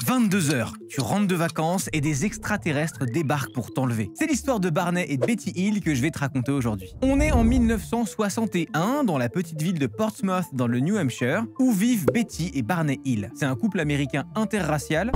22 heures, tu rentres de vacances et des extraterrestres débarquent pour t'enlever. C'est l'histoire de Barney et de Betty Hill que je vais te raconter aujourd'hui. On est en 1961 dans la petite ville de Portsmouth dans le New Hampshire où vivent Betty et Barney Hill. C'est un couple américain interracial.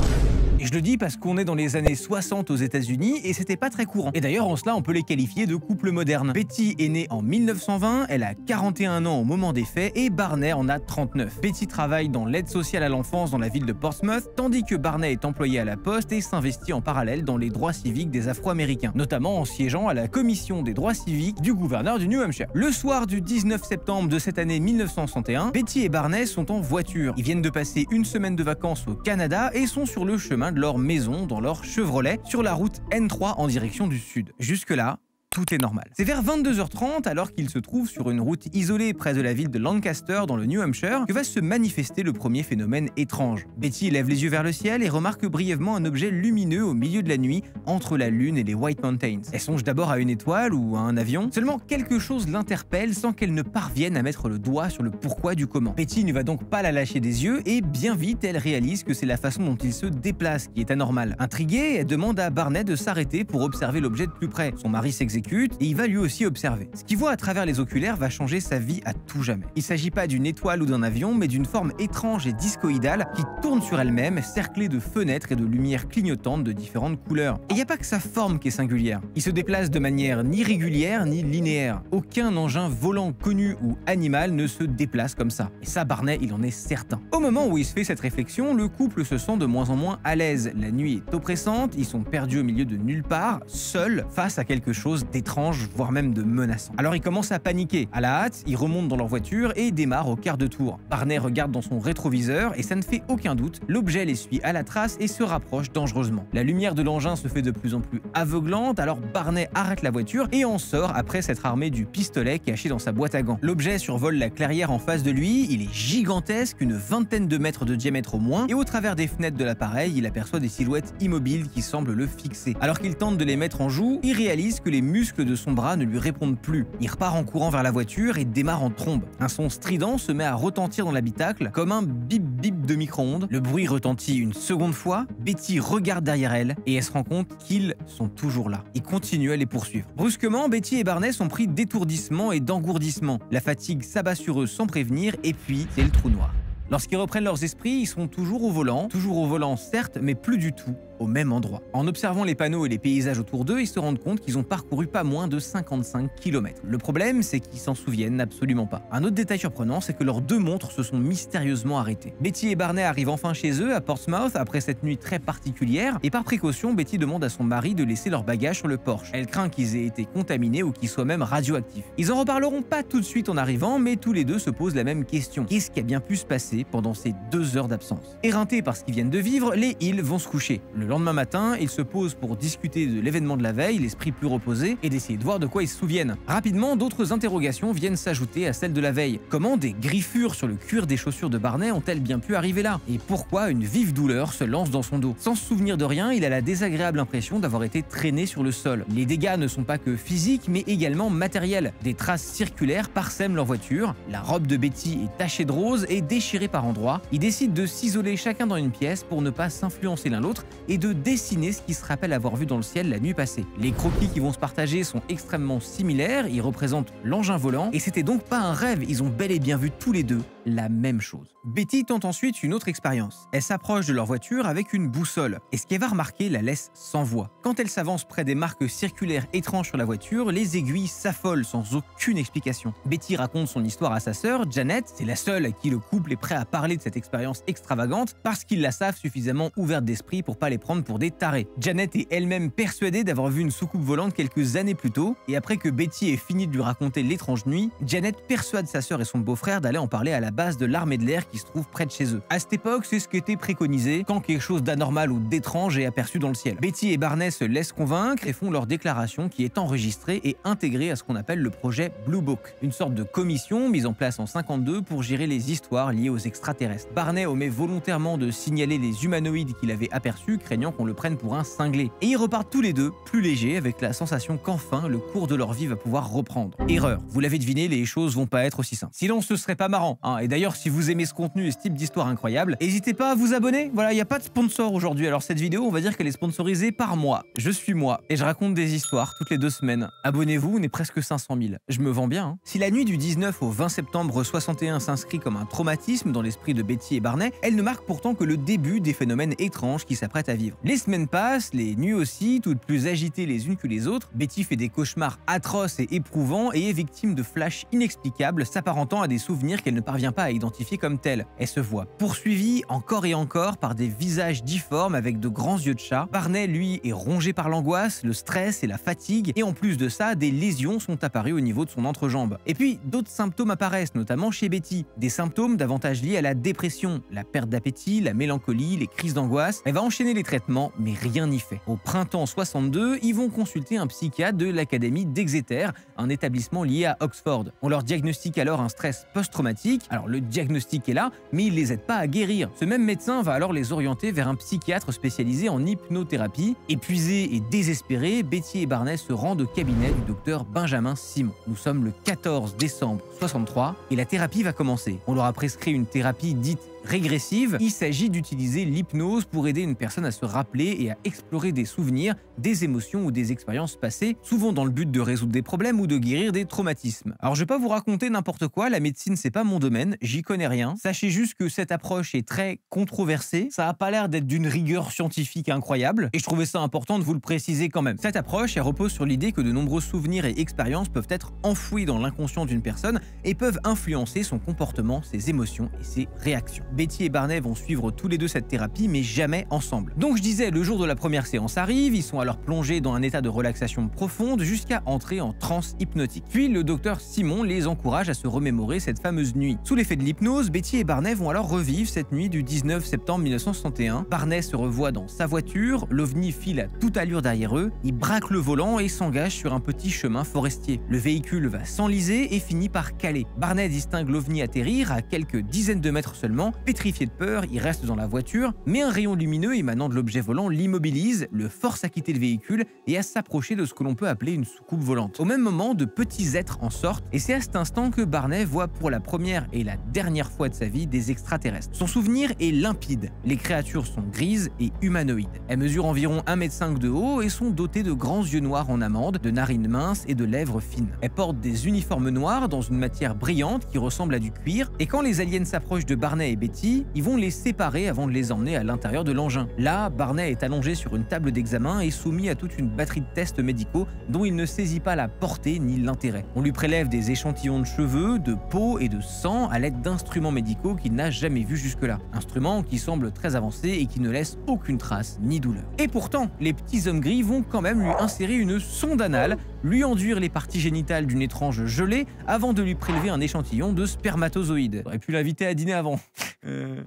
Et je le dis parce qu'on est dans les années 60 aux États-Unis et c'était pas très courant. Et d'ailleurs, en cela, on peut les qualifier de couple moderne. Betty est née en 1920, elle a 41 ans au moment des faits et Barney en a 39. Betty travaille dans l'aide sociale à l'enfance dans la ville de Portsmouth, tandis que Barney est employé à la poste et s'investit en parallèle dans les droits civiques des Afro-Américains, notamment en siégeant à la commission des droits civiques du gouverneur du New Hampshire. Le soir du 19 septembre de cette année 1961, Betty et Barney sont en voiture. Ils viennent de passer une semaine de vacances au Canada et sont sur le chemin de leur maison dans leur Chevrolet sur la route N3 en direction du sud. Jusque-là, tout est normal. C'est vers 22h30, alors qu'ils se trouvent sur une route isolée près de la ville de Lancaster dans le New Hampshire, que va se manifester le premier phénomène étrange. Betty lève les yeux vers le ciel et remarque brièvement un objet lumineux au milieu de la nuit entre la lune et les White Mountains. Elle songe d'abord à une étoile ou à un avion, seulement quelque chose l'interpelle sans qu'elle ne parvienne à mettre le doigt sur le pourquoi du comment. Betty ne va donc pas la lâcher des yeux et bien vite elle réalise que c'est la façon dont il se déplace qui est anormale. Intriguée, elle demande à Barney de s'arrêter pour observer l'objet de plus près. Son mari s'exécute et il va lui aussi observer. Ce qu'il voit à travers les oculaires va changer sa vie à tout jamais. Il ne s'agit pas d'une étoile ou d'un avion, mais d'une forme étrange et discoïdale qui tourne sur elle-même, cerclée de fenêtres et de lumières clignotantes de différentes couleurs. Et il n'y a pas que sa forme qui est singulière. Il se déplace de manière ni régulière ni linéaire. Aucun engin volant connu ou animal ne se déplace comme ça. Et ça, Barney, il en est certain. Au moment où il se fait cette réflexion, le couple se sent de moins en moins à l'aise. La nuit est oppressante, ils sont perdus au milieu de nulle part, seuls, face à quelque chose d'étrange, voire même de menaçant. Alors ils commencent à paniquer. À la hâte, ils remontent dans leur voiture et démarrent au quart de tour. Barney regarde dans son rétroviseur et ça ne fait aucun doute, l'objet les suit à la trace et se rapproche dangereusement. La lumière de l'engin se fait de plus en plus aveuglante, alors Barney arrête la voiture et en sort après s'être armé du pistolet caché dans sa boîte à gants. L'objet survole la clairière en face de lui, il est gigantesque, une vingtaine de mètres de diamètre au moins, et au travers des fenêtres de l'appareil, il aperçoit des silhouettes immobiles qui semblent le fixer. Alors qu'il tente de les mettre en joue, il réalise que les muscles de son bras ne lui répondent plus. Il repart en courant vers la voiture et démarre en trombe. Un son strident se met à retentir dans l'habitacle comme un bip bip de micro-ondes. Le bruit retentit une seconde fois, Betty regarde derrière elle et elle se rend compte qu'ils sont toujours là. Il continue à les poursuivre. Brusquement, Betty et Barney sont pris d'étourdissement et d'engourdissement. La fatigue s'abat sur eux sans prévenir et puis c'est le trou noir. Lorsqu'ils reprennent leurs esprits, ils sont toujours au volant certes, mais plus du tout au même endroit. En observant les panneaux et les paysages autour d'eux, ils se rendent compte qu'ils ont parcouru pas moins de 55 km. Le problème, c'est qu'ils s'en souviennent absolument pas. Un autre détail surprenant, c'est que leurs deux montres se sont mystérieusement arrêtées. Betty et Barney arrivent enfin chez eux, à Portsmouth, après cette nuit très particulière, et par précaution, Betty demande à son mari de laisser leurs bagages sur le porche. Elle craint qu'ils aient été contaminés ou qu'ils soient même radioactifs. Ils en reparleront pas tout de suite en arrivant, mais tous les deux se posent la même question. Qu'est-ce qui a bien pu se passer pendant ces 2 heures d'absence? Éreintés par ce qu'ils viennent de vivre, les Hill vont se coucher. Le lendemain matin, ils se posent pour discuter de l'événement de la veille, l'esprit plus reposé, et d'essayer de voir de quoi ils se souviennent. Rapidement, d'autres interrogations viennent s'ajouter à celles de la veille. Comment des griffures sur le cuir des chaussures de Barney ont-elles bien pu arriver là? Et pourquoi une vive douleur se lance dans son dos? Sans se souvenir de rien, il a la désagréable impression d'avoir été traîné sur le sol. Les dégâts ne sont pas que physiques, mais également matériels. Des traces circulaires parsèment leur voiture, la robe de Betty est tachée de rose et déchirée par endroits. Ils décident de s'isoler chacun dans une pièce pour ne pas s'influencer l'un l'autre et de dessiner ce qu'ils se rappellent avoir vu dans le ciel la nuit passée. Les croquis qui vont se partager sont extrêmement similaires, ils représentent l'engin volant et c'était donc pas un rêve, ils ont bel et bien vu tous les deux la même chose. Betty tente ensuite une autre expérience. Elle s'approche de leur voiture avec une boussole et ce qu'elle va remarquer la laisse sans voix. Quand elle s'avance près des marques circulaires étranges sur la voiture, les aiguilles s'affolent sans aucune explication. Betty raconte son histoire à sa sœur, Janet, c'est la seule à qui le couple est prêt à parler de cette expérience extravagante parce qu'ils la savent suffisamment ouverte d'esprit pour pas les prendre pour des tarés. Janet est elle-même persuadée d'avoir vu une soucoupe volante quelques années plus tôt et après que Betty ait fini de lui raconter l'étrange nuit, Janet persuade sa sœur et son beau-frère d'aller en parler à la base de l'armée de l'air qui se trouve près de chez eux. À cette époque, c'est ce qui était préconisé quand quelque chose d'anormal ou d'étrange est aperçu dans le ciel. Betty et Barney se laissent convaincre et font leur déclaration qui est enregistrée et intégrée à ce qu'on appelle le projet Blue Book, une sorte de commission mise en place en 52 pour gérer les histoires liées aux extraterrestres. Barney omet volontairement de signaler les humanoïdes qu'il avait aperçus, craignant qu'on le prenne pour un cinglé. Et ils repartent tous les deux plus légers avec la sensation qu'enfin le cours de leur vie va pouvoir reprendre. Erreur, vous l'avez deviné, les choses vont pas être aussi simples. Sinon ce serait pas marrant, hein. Et d'ailleurs si vous aimez ce contenu et ce type d'histoire incroyable, n'hésitez pas à vous abonner. Voilà, il n'y a pas de sponsor aujourd'hui, alors cette vidéo on va dire qu'elle est sponsorisée par moi. Je suis moi et je raconte des histoires toutes les 2 semaines. Abonnez-vous, on est presque 500 000. Je me vends bien, hein. Si la nuit du 19 au 20 septembre 61 s'inscrit comme un traumatisme dans l'esprit de Betty et Barney, elle ne marque pourtant que le début des phénomènes étranges qui s'apprêtent à vivre. Les semaines passent, les nuits aussi, toutes plus agitées les unes que les autres. Betty fait des cauchemars atroces et éprouvants et est victime de flashs inexplicables s'apparentant à des souvenirs qu'elle ne parvient pas à identifier comme tels. Elle se voit poursuivie encore et encore par des visages difformes avec de grands yeux de chat. Barney, lui, est rongé par l'angoisse, le stress et la fatigue, et en plus de ça, des lésions sont apparues au niveau de son entrejambe. Et puis, d'autres symptômes apparaissent, notamment chez Betty. Des symptômes davantage liés à la dépression, la perte d'appétit, la mélancolie, les crises d'angoisse. Elle va enchaîner les traitements, mais rien n'y fait. Au printemps 62, ils vont consulter un psychiatre de l'Académie d'Exeter, un établissement lié à Oxford. On leur diagnostique alors un stress post-traumatique. Alors le diagnostic est là, mais il les aide pas à guérir. Ce même médecin va alors les orienter vers un psychiatre spécialisé en hypnothérapie. Épuisés et désespérés, Betty et Barney se rendent au cabinet du docteur Benjamin Simon. Nous sommes le 14 décembre 63 et la thérapie va commencer. On leur a prescrit une thérapie dite régressive. Il s'agit d'utiliser l'hypnose pour aider une personne à se rappeler et à explorer des souvenirs, des émotions ou des expériences passées, souvent dans le but de résoudre des problèmes ou de guérir des traumatismes. Alors je vais pas vous raconter n'importe quoi, la médecine c'est pas mon domaine, j'y connais rien. Sachez juste que cette approche est très controversée, ça a pas l'air d'être d'une rigueur scientifique incroyable, et je trouvais ça important de vous le préciser quand même. Cette approche, elle repose sur l'idée que de nombreux souvenirs et expériences peuvent être enfouis dans l'inconscient d'une personne et peuvent influencer son comportement, ses émotions et ses réactions. Betty et Barney vont suivre tous les deux cette thérapie, mais jamais ensemble. Donc je disais, le jour de la première séance arrive, ils sont alors plongés dans un état de relaxation profonde jusqu'à entrer en transe hypnotique. Puis le docteur Simon les encourage à se remémorer cette fameuse nuit. Sous l'effet de l'hypnose, Betty et Barney vont alors revivre cette nuit du 19 septembre 1961. Barney se revoit dans sa voiture, l'OVNI file à toute allure derrière eux, il braque le volant et s'engage sur un petit chemin forestier. Le véhicule va s'enliser et finit par caler. Barney distingue l'OVNI atterrir à quelques dizaines de mètres seulement. Pétrifié de peur, il reste dans la voiture, mais un rayon lumineux émanant de l'objet volant l'immobilise, le force à quitter le véhicule et à s'approcher de ce que l'on peut appeler une soucoupe volante. Au même moment, de petits êtres en sortent, et c'est à cet instant que Barney voit pour la première et la dernière fois de sa vie des extraterrestres. Son souvenir est limpide, les créatures sont grises et humanoïdes. Elles mesurent environ 1,5 m de haut et sont dotées de grands yeux noirs en amande, de narines minces et de lèvres fines. Elles portent des uniformes noirs dans une matière brillante qui ressemble à du cuir, et quand les aliens s'approchent de Barney et Betty, ils vont les séparer avant de les emmener à l'intérieur de l'engin. Là, Barney est allongé sur une table d'examen et soumis à toute une batterie de tests médicaux dont il ne saisit pas la portée ni l'intérêt. On lui prélève des échantillons de cheveux, de peau et de sang à l'aide d'instruments médicaux qu'il n'a jamais vus jusque-là. Instruments qui semblent très avancés et qui ne laissent aucune trace ni douleur. Et pourtant, les petits hommes gris vont quand même lui insérer une sonde anale, lui enduire les parties génitales d'une étrange gelée avant de lui prélever un échantillon de spermatozoïdes. J'aurais pu l'inviter à dîner avant.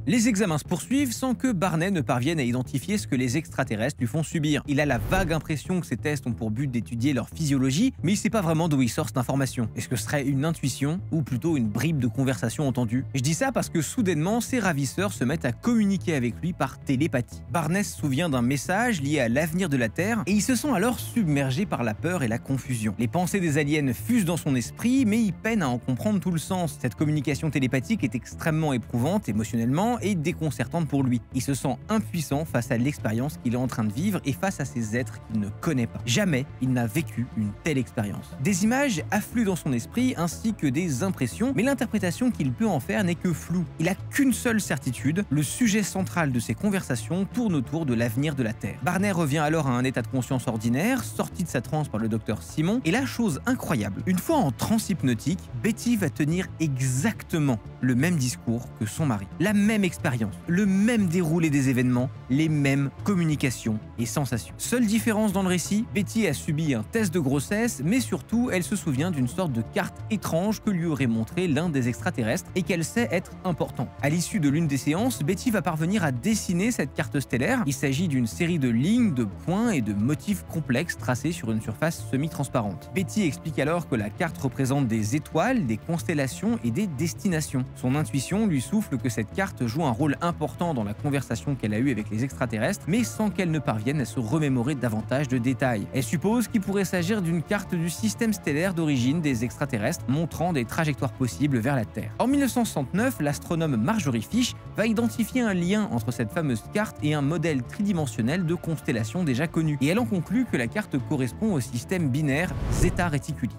Les examens se poursuivent sans que Barney ne parvienne à identifier ce que les extraterrestres lui font subir. Il a la vague impression que ces tests ont pour but d'étudier leur physiologie, mais il sait pas vraiment d'où il sort cette information. Est-ce que ce serait une intuition ou plutôt une bribe de conversation entendue? Je dis ça parce que soudainement, ses ravisseurs se mettent à communiquer avec lui par télépathie. Barney se souvient d'un message lié à l'avenir de la Terre et il se sent alors submergé par la peur et la confusion. Les pensées des aliens fusent dans son esprit, mais il peine à en comprendre tout le sens. Cette communication télépathique est extrêmement éprouvante, émotionnellement et déconcertante pour lui. Il se sent impuissant face à l'expérience qu'il est en train de vivre et face à ces êtres qu'il ne connaît pas. Jamais il n'a vécu une telle expérience. Des images affluent dans son esprit ainsi que des impressions, mais l'interprétation qu'il peut en faire n'est que floue. Il a qu'une seule certitude, le sujet central de ses conversations tourne autour de l'avenir de la Terre. Barney revient alors à un état de conscience ordinaire, sorti de sa transe par le docteur Simon, et la chose incroyable, une fois en transe hypnotique, Betty va tenir exactement le même discours que son mari. La même expérience, le même déroulé des événements, les mêmes communications et sensations. Seule différence dans le récit, Betty a subi un test de grossesse, mais surtout, elle se souvient d'une sorte de carte étrange que lui aurait montré l'un des extraterrestres et qu'elle sait être important. À l'issue de l'une des séances, Betty va parvenir à dessiner cette carte stellaire. Il s'agit d'une série de lignes, de points et de motifs complexes tracés sur une surface semi-transparente. transparente. Betty explique alors que la carte représente des étoiles, des constellations et des destinations. Son intuition lui souffle que cette carte joue un rôle important dans la conversation qu'elle a eue avec les extraterrestres, mais sans qu'elle ne parvienne à se remémorer davantage de détails. Elle suppose qu'il pourrait s'agir d'une carte du système stellaire d'origine des extraterrestres, montrant des trajectoires possibles vers la Terre. En 1969, l'astronome Marjorie Fish va identifier un lien entre cette fameuse carte et un modèle tridimensionnel de constellation déjà connu. Et elle en conclut que la carte correspond au système binaire Zeta Reticuli.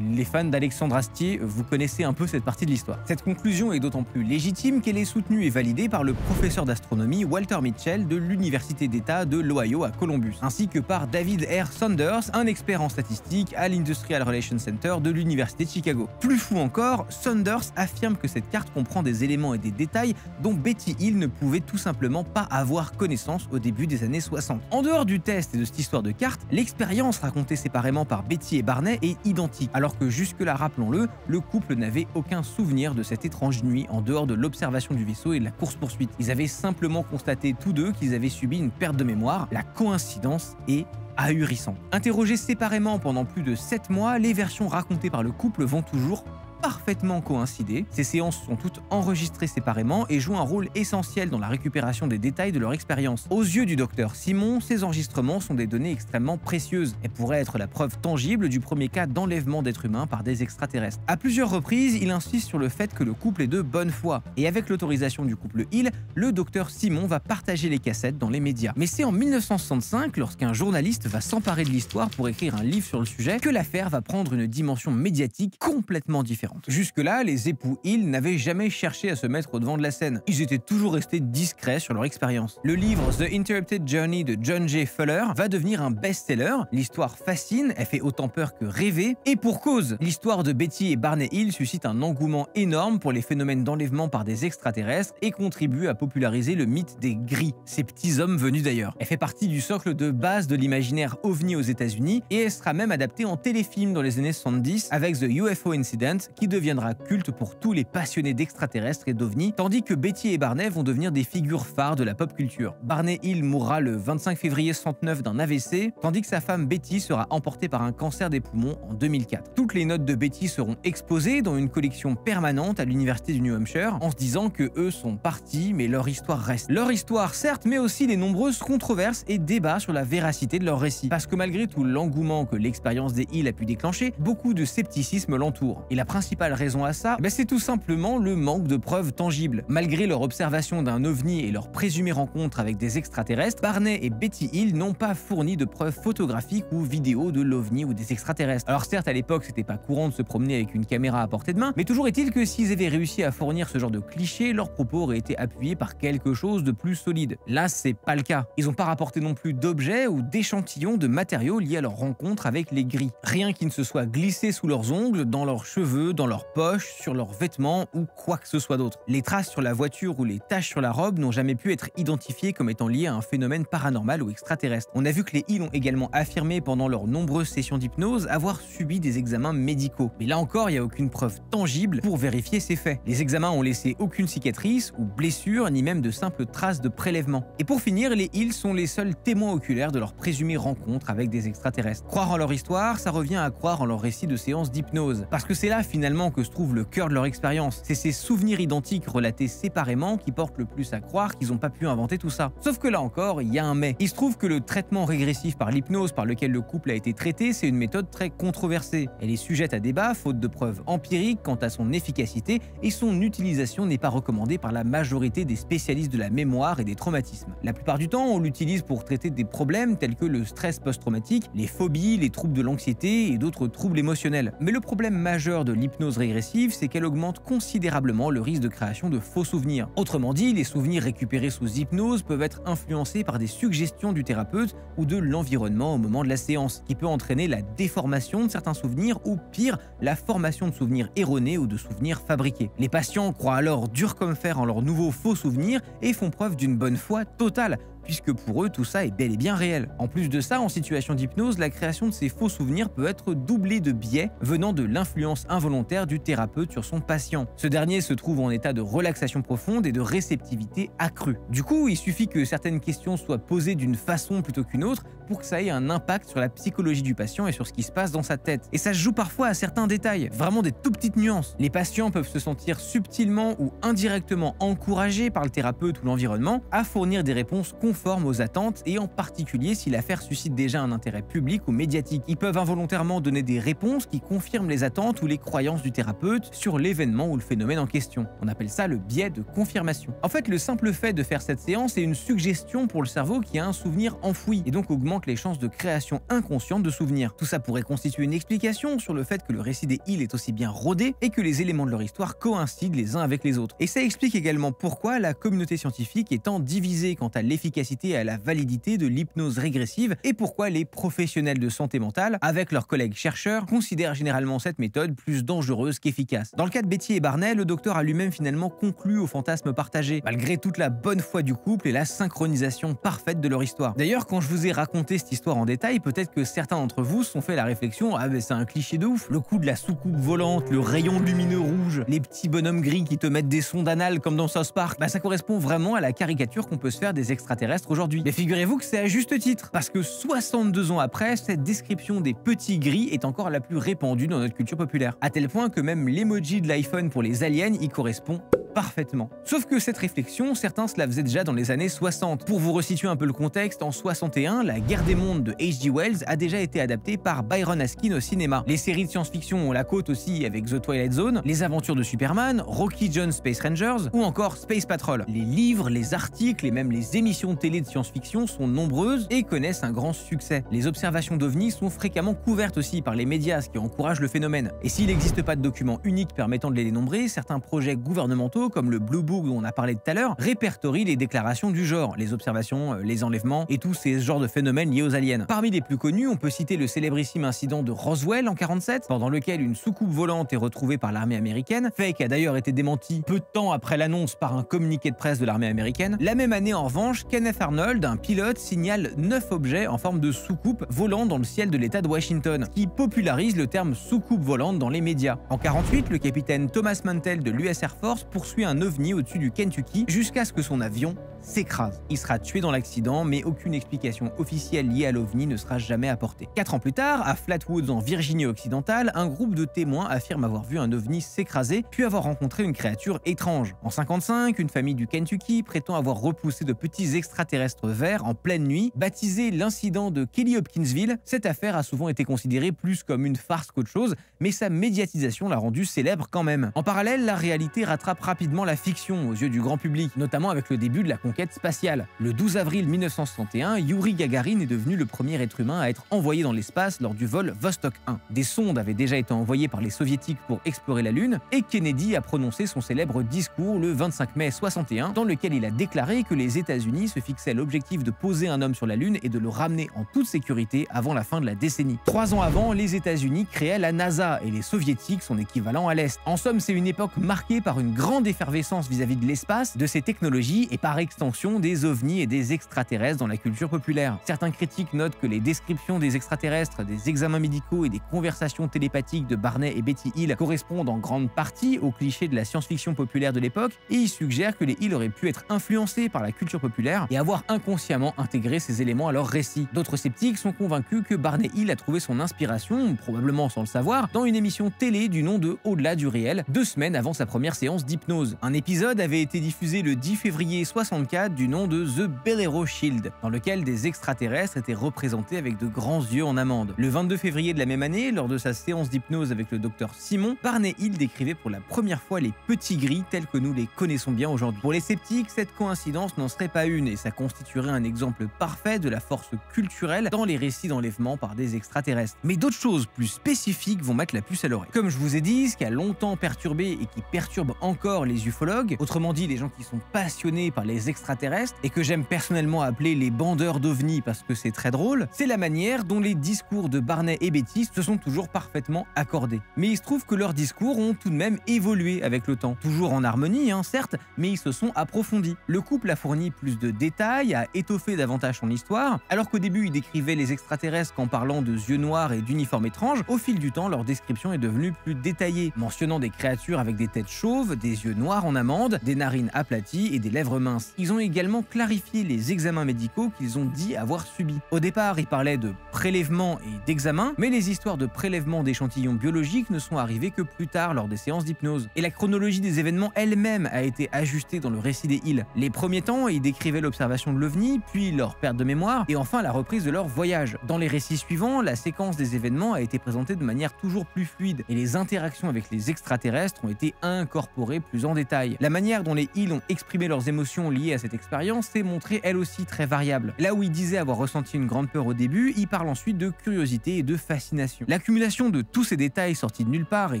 Les fans d'Alexandre Astier, vous connaissez un peu cette partie de l'histoire. Cette conclusion est d'autant plus légitime qu'elle est soutenue et validée par le professeur d'astronomie Walter Mitchell de l'Université d'État de l'Ohio à Columbus, ainsi que par David R. Saunders, un expert en statistique à l'Industrial Relations Center de l'Université de Chicago. Plus fou encore, Saunders affirme que cette carte comprend des éléments et des détails dont Betty Hill ne pouvait tout simplement pas avoir connaissance au début des années 60. En dehors du test et de cette histoire de carte, l'expérience racontée séparément par Betty et Barney est identique, alors que jusque-là, rappelons-le, le couple n'avait aucun souvenir de cette étrange nuit en dehors de l'observation du vaisseau et de la course-poursuite. Ils avaient simplement constaté tous deux qu'ils avaient subi une perte de mémoire. La coïncidence est ahurissante. Interrogés séparément pendant plus de 7 mois, les versions racontées par le couple vont toujours parfaitement coïncider. Ces séances sont toutes enregistrées séparément et jouent un rôle essentiel dans la récupération des détails de leur expérience. Aux yeux du docteur Simon, ces enregistrements sont des données extrêmement précieuses et pourraient être la preuve tangible du premier cas d'enlèvement d'êtres humains par des extraterrestres. À plusieurs reprises, il insiste sur le fait que le couple est de bonne foi, et avec l'autorisation du couple Hill, le docteur Simon va partager les cassettes dans les médias. Mais c'est en 1965, lorsqu'un journaliste va s'emparer de l'histoire pour écrire un livre sur le sujet, que l'affaire va prendre une dimension médiatique complètement différente. Jusque-là, les époux Hill n'avaient jamais cherché à se mettre au devant de la scène. Ils étaient toujours restés discrets sur leur expérience. Le livre The Interrupted Journey de John J. Fuller va devenir un best-seller. L'histoire fascine, elle fait autant peur que rêver. Et pour cause, l'histoire de Betty et Barney Hill suscite un engouement énorme pour les phénomènes d'enlèvement par des extraterrestres et contribue à populariser le mythe des gris, ces petits hommes venus d'ailleurs. Elle fait partie du socle de base de l'imaginaire ovni aux États-Unis et elle sera même adaptée en téléfilm dans les années 70 avec The UFO Incident, qui deviendra culte pour tous les passionnés d'extraterrestres et d'ovnis, tandis que Betty et Barney vont devenir des figures phares de la pop culture. Barney Hill mourra le 25 février 69 d'un AVC, tandis que sa femme Betty sera emportée par un cancer des poumons en 2004. Toutes les notes de Betty seront exposées dans une collection permanente à l'université du New Hampshire, en se disant que eux sont partis, mais leur histoire reste. Leur histoire, certes, mais aussi les nombreuses controverses et débats sur la véracité de leur récit. Parce que malgré tout l'engouement que l'expérience des Hill a pu déclencher, beaucoup de scepticisme l'entoure. Et la principale raison à ça, c'est tout simplement le manque de preuves tangibles. Malgré leur observation d'un ovni et leur présumée rencontre avec des extraterrestres, Barney et Betty Hill n'ont pas fourni de preuves photographiques ou vidéos de l'ovni ou des extraterrestres. Alors certes, à l'époque, c'était pas courant de se promener avec une caméra à portée de main, mais toujours est-il que s'ils avaient réussi à fournir ce genre de clichés, leurs propos auraient été appuyés par quelque chose de plus solide. Là, c'est pas le cas. Ils n'ont pas rapporté non plus d'objets ou d'échantillons de matériaux liés à leur rencontre avec les gris. Rien qui ne se soit glissé sous leurs ongles, dans leurs cheveux, dans leurs poches, sur leurs vêtements ou quoi que ce soit d'autre. Les traces sur la voiture ou les taches sur la robe n'ont jamais pu être identifiées comme étant liées à un phénomène paranormal ou extraterrestre. On a vu que les Hill ont également affirmé pendant leurs nombreuses sessions d'hypnose avoir subi des examens médicaux. Mais là encore, il n'y a aucune preuve tangible pour vérifier ces faits. Les examens ont laissé aucune cicatrice ou blessure, ni même de simples traces de prélèvement. Et pour finir, les Hill sont les seuls témoins oculaires de leur présumée rencontre avec des extraterrestres. Croire en leur histoire, ça revient à croire en leur récit de séances d'hypnose. Parce que c'est là finalement que se trouve le cœur de leur expérience. C'est ces souvenirs identiques relatés séparément qui portent le plus à croire qu'ils n'ont pas pu inventer tout ça. Sauf que là encore, il y a un mais. Il se trouve que le traitement régressif par l'hypnose par lequel le couple a été traité, c'est une méthode très controversée. Elle est sujette à débat, faute de preuves empiriques quant à son efficacité, et son utilisation n'est pas recommandée par la majorité des spécialistes de la mémoire et des traumatismes. La plupart du temps, on l'utilise pour traiter des problèmes tels que le stress post-traumatique, les phobies, les troubles de l'anxiété et d'autres troubles émotionnels. Mais le problème majeur de l'hypnose régressive, c'est qu'elle augmente considérablement le risque de création de faux souvenirs. Autrement dit, les souvenirs récupérés sous hypnose peuvent être influencés par des suggestions du thérapeute ou de l'environnement au moment de la séance, qui peut entraîner la déformation de certains souvenirs ou pire, la formation de souvenirs erronés ou de souvenirs fabriqués. Les patients croient alors dur comme fer en leurs nouveaux faux souvenirs et font preuve d'une bonne foi totale, puisque pour eux tout ça est bel et bien réel. En plus de ça, en situation d'hypnose, la création de ces faux souvenirs peut être doublée de biais venant de l'influence involontaire du thérapeute sur son patient. Ce dernier se trouve en état de relaxation profonde et de réceptivité accrue. Du coup, il suffit que certaines questions soient posées d'une façon plutôt qu'une autre pour que ça ait un impact sur la psychologie du patient et sur ce qui se passe dans sa tête. Et ça se joue parfois à certains détails, vraiment des tout petites nuances. Les patients peuvent se sentir subtilement ou indirectement encouragés par le thérapeute ou l'environnement à fournir des réponses conformes aux attentes, et en particulier si l'affaire suscite déjà un intérêt public ou médiatique. Ils peuvent involontairement donner des réponses qui confirment les attentes ou les croyances du thérapeute sur l'événement ou le phénomène en question. On appelle ça le biais de confirmation. En fait, le simple fait de faire cette séance est une suggestion pour le cerveau qui a un souvenir enfoui et donc augmente les chances de création inconsciente de souvenirs. Tout ça pourrait constituer une explication sur le fait que le récit des Hill est aussi bien rodé et que les éléments de leur histoire coïncident les uns avec les autres. Et ça explique également pourquoi la communauté scientifique est tant divisée quant à l'efficacité et à la validité de l'hypnose régressive, et pourquoi les professionnels de santé mentale, avec leurs collègues chercheurs, considèrent généralement cette méthode plus dangereuse qu'efficace. Dans le cas de Betty et Barney, le docteur a lui-même finalement conclu au fantasme partagé, malgré toute la bonne foi du couple et la synchronisation parfaite de leur histoire. D'ailleurs, quand je vous ai raconté cette histoire en détail, peut-être que certains d'entre vous se sont fait la réflexion: ah mais c'est un cliché de ouf, le coup de la soucoupe volante, le rayon lumineux rouge, les petits bonhommes gris qui te mettent des sondes anales comme dans South Park, bah ça correspond vraiment à la caricature qu'on peut se faire des extraterrestres aujourd'hui. Mais figurez-vous que c'est à juste titre, parce que 62 ans après, cette description des petits gris est encore la plus répandue dans notre culture populaire, à tel point que même l'emoji de l'iPhone pour les aliens y correspond parfaitement. Sauf que cette réflexion, certains se la faisaient déjà dans les années 60. Pour vous resituer un peu le contexte, en 61, La Guerre des mondes de H.G. Wells a déjà été adaptée par Byron Askin au cinéma. Les séries de science-fiction ont la côte aussi avec The Twilight Zone, Les Aventures de Superman, Rocky John Space Rangers ou encore Space Patrol. Les livres, les articles et même les émissions de télé de science-fiction sont nombreuses et connaissent un grand succès. Les observations d'OVNI sont fréquemment couvertes aussi par les médias, ce qui encourage le phénomène. Et s'il n'existe pas de document unique permettant de les dénombrer, certains projets gouvernementaux comme le Blue Book dont on a parlé tout à l'heure répertorient les déclarations du genre, les observations, les enlèvements et tous ces genres de phénomènes liés aux aliens. Parmi les plus connus, on peut citer le célébrissime incident de Roswell en 47, pendant lequel une soucoupe volante est retrouvée par l'armée américaine, fait qui a d'ailleurs été démenti peu de temps après l'annonce par un communiqué de presse de l'armée américaine. La même année en revanche, Kenneth Arnold, un pilote, signale 9 objets en forme de soucoupe volant dans le ciel de l'État de Washington, qui popularise le terme soucoupe volante dans les médias. En 48, le capitaine Thomas Mantell de l'US Air Force poursuit un ovni au-dessus du Kentucky jusqu'à ce que son avion s'écrase. Il sera tué dans l'accident, mais aucune explication officielle liée à l'OVNI ne sera jamais apportée. 4 ans plus tard, à Flatwoods en Virginie occidentale, un groupe de témoins affirme avoir vu un OVNI s'écraser, puis avoir rencontré une créature étrange. En 55, une famille du Kentucky prétend avoir repoussé de petits extraterrestres verts en pleine nuit, baptisé l'incident de Kelly Hopkinsville. Cette affaire a souvent été considérée plus comme une farce qu'autre chose, mais sa médiatisation l'a rendue célèbre quand même. En parallèle, la réalité rattrape rapidement la fiction aux yeux du grand public, notamment avec le début de la conquête spatiale. Le 12 avril 1961, Yuri Gagarin est devenu le premier être humain à être envoyé dans l'espace lors du vol Vostok 1. Des sondes avaient déjà été envoyées par les soviétiques pour explorer la Lune, et Kennedy a prononcé son célèbre discours le 25 mai 61, dans lequel il a déclaré que les États-Unis se fixaient l'objectif de poser un homme sur la Lune et de le ramener en toute sécurité avant la fin de la décennie. 3 ans avant, les États-Unis créaient la NASA et les soviétiques son équivalent à l'Est. En somme, c'est une époque marquée par une grande effervescence vis-à-vis de l'espace, de ses technologies et par extension des ovnis et des extraterrestres dans la culture populaire. Certains critiques notent que les descriptions des extraterrestres, des examens médicaux et des conversations télépathiques de Barney et Betty Hill correspondent en grande partie aux clichés de la science-fiction populaire de l'époque, et ils suggèrent que les Hill auraient pu être influencés par la culture populaire et avoir inconsciemment intégré ces éléments à leur récit. D'autres sceptiques sont convaincus que Barney Hill a trouvé son inspiration, probablement sans le savoir, dans une émission télé du nom de Au-delà du réel, 2 semaines avant sa première séance d'hypnose. Un épisode avait été diffusé le 10 février 64 du nom de The Bellero Shield, dans lequel des extraterrestres étaient représentés avec de grands yeux en amande. Le 22 février de la même année, lors de sa séance d'hypnose avec le docteur Simon, Barney Hill décrivait pour la première fois les petits gris tels que nous les connaissons bien aujourd'hui. Pour les sceptiques, cette coïncidence n'en serait pas une, et ça constituerait un exemple parfait de la force culturelle dans les récits d'enlèvement par des extraterrestres. Mais d'autres choses plus spécifiques vont mettre la puce à l'oreille. Comme je vous ai dit, ce qui a longtemps perturbé et qui perturbe encore les ufologues, autrement dit les gens qui sont passionnés par les extraterrestres, et que j'aime personnellement appeler les bandeurs d'ovnis parce que c'est très drôle, c'est la manière dont les discours de Barney et Betty se sont toujours parfaitement accordés. Mais il se trouve que leurs discours ont tout de même évolué avec le temps. Toujours en harmonie, certes, mais ils se sont approfondis. Le couple a fourni plus de détails, a étoffé davantage son histoire, alors qu'au début il décrivait les extraterrestres qu'en parlant de yeux noirs et d'uniformes étranges, au fil du temps leur description est devenue plus détaillée, mentionnant des créatures avec des têtes chauves, des yeux noirs en amande, des narines aplaties et des lèvres minces. Ils ont également clarifié les examens médicaux qu'ils ont dit avoir subis. Au départ, ils parlaient de prélèvements et d'examens, mais les histoires de prélèvements d'échantillons biologiques ne sont arrivées que plus tard lors des séances d'hypnose. Et la chronologie des événements elle-même a été ajustée dans le récit des Hill. Les premiers temps, ils décrivaient l'observation de l'OVNI, puis leur perte de mémoire, et enfin la reprise de leur voyage. Dans les récits suivants, la séquence des événements a été présentée de manière toujours plus fluide, et les interactions avec les extraterrestres ont été incorporées plus en détail. La manière dont les Hill ont exprimé leurs émotions liées à cette expérience s'est montrée elle aussi très variable. Là où ils disaient avoir ressenti une grande peur au début, ils parlent ensuite de curiosité et de fascination. L'accumulation de tous ces détails sortis de nulle part et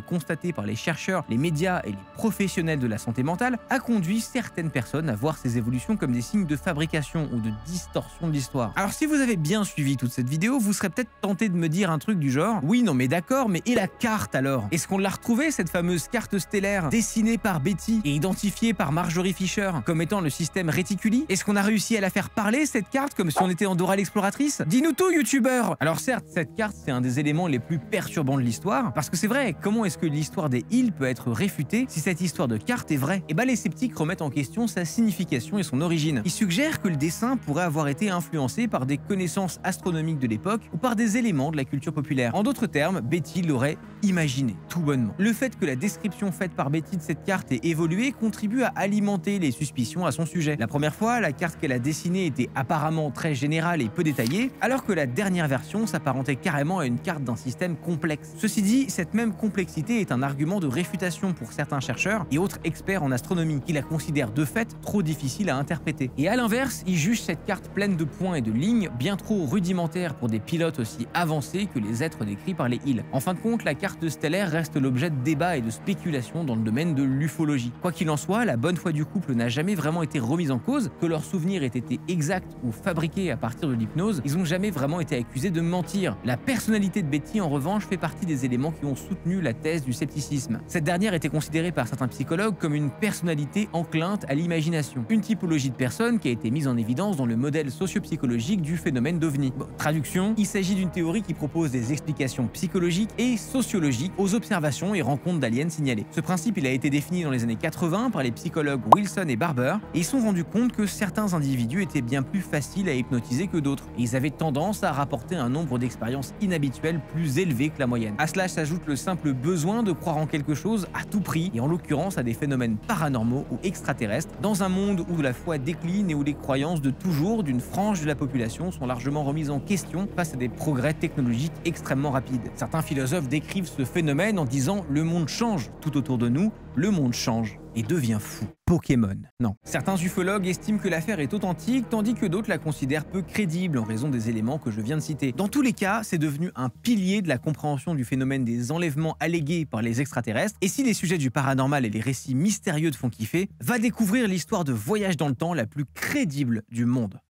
constatés par les chercheurs, les médias et les professionnels de la santé mentale a conduit certaines personnes à voir ces évolutions comme des signes de fabrication ou de distorsion de l'histoire. Alors si vous avez bien suivi toute cette vidéo, vous serez peut-être tenté de me dire un truc du genre « Oui, non mais d'accord, mais et la carte alors? Est-ce qu'on l'a retrouvée, cette fameuse carte stellaire dessinée par Betty et identifiée par Marjorie Fisher comme étant le système Reticuli? Est-ce qu'on a réussi à la faire parler, cette carte, comme si on était en Dora l'exploratrice? Dis-nous tout, youtubeur! Alors certes, cette carte, c'est un des éléments les plus perturbants de l'histoire, parce que c'est vrai, comment est-ce que l'histoire des Hill peut être réfutée si cette histoire de carte est vraie? Et bah les sceptiques remettent en question sa signification et son origine. Ils suggèrent que le dessin pourrait avoir été influencé par des connaissances astronomiques de l'époque ou par des éléments de la culture populaire. En d'autres termes, Betty l'aurait imaginé, tout bonnement. Le fait que la description faite par Betty de cette carte ait évolué contribue à alimenter les suspicions à son sujet. La première fois, la carte qu'elle a dessinée était apparemment très générale et peu détaillée, alors que la dernière version s'apparentait carrément à une carte d'un système complexe. Ceci dit, cette même complexité est un argument de réfutation pour certains chercheurs et autres experts en astronomie, qui la considèrent de fait trop difficile à interpréter. Et à l'inverse, ils jugent cette carte pleine de points et de lignes bien trop rudimentaire pour des pilotes aussi avancés que les êtres décrits par les Hill. En fin de compte, la carte stellaire reste l'objet de débats et de spéculations dans le domaine de l'ufologie. Quoi qu'il en soit, la bonne foi du couple n'a jamais vraiment été remise en cause, que leurs souvenirs aient été exacts ou fabriqués à partir de l'hypnose, ils n'ont jamais vraiment été accusés de mentir. La personnalité de Betty, en revanche, fait partie des éléments qui ont soutenu la thèse du scepticisme. Cette dernière était considérée par certains psychologues comme une personnalité enclinte à l'imagination, une typologie de personne qui a été mise en évidence dans le modèle socio-psychologique du phénomène d'OVNI. Bon, traduction, il s'agit d'une théorie qui propose des explications psychologiques et sociologiques aux observations et rencontres d'aliens signalés. Ce principe, il a été défini dans les années 80 par les psychologues Wilson et Barber, et ils se sont rendus compte que certains individus étaient bien plus faciles à hypnotiser que d'autres, et ils avaient tendance à rapporter un nombre d'expériences inhabituelles plus élevé que la moyenne. À cela s'ajoute le simple besoin de croire en quelque chose à tout prix, et en l'occurrence à des phénomènes paranormaux ou extraterrestres, dans un monde où la foi décline et où les croyances de toujours d'une frange de la population sont largement remises en question face à des progrès technologiques extrêmement rapides. Certains philosophes décrivent ce phénomène en disant « le monde change tout autour de nous, le monde change et devient fou ». Pokémon. Non. Certains ufologues estiment que l'affaire est authentique, tandis que d'autres la considèrent peu crédible en raison des éléments que je viens de citer. Dans tous les cas, c'est devenu un pilier de la compréhension du phénomène des enlèvements allégués par les extraterrestres, et si les sujets du paranormal et les récits mystérieux te font kiffer, va découvrir l'histoire de voyage dans le temps la plus crédible du monde.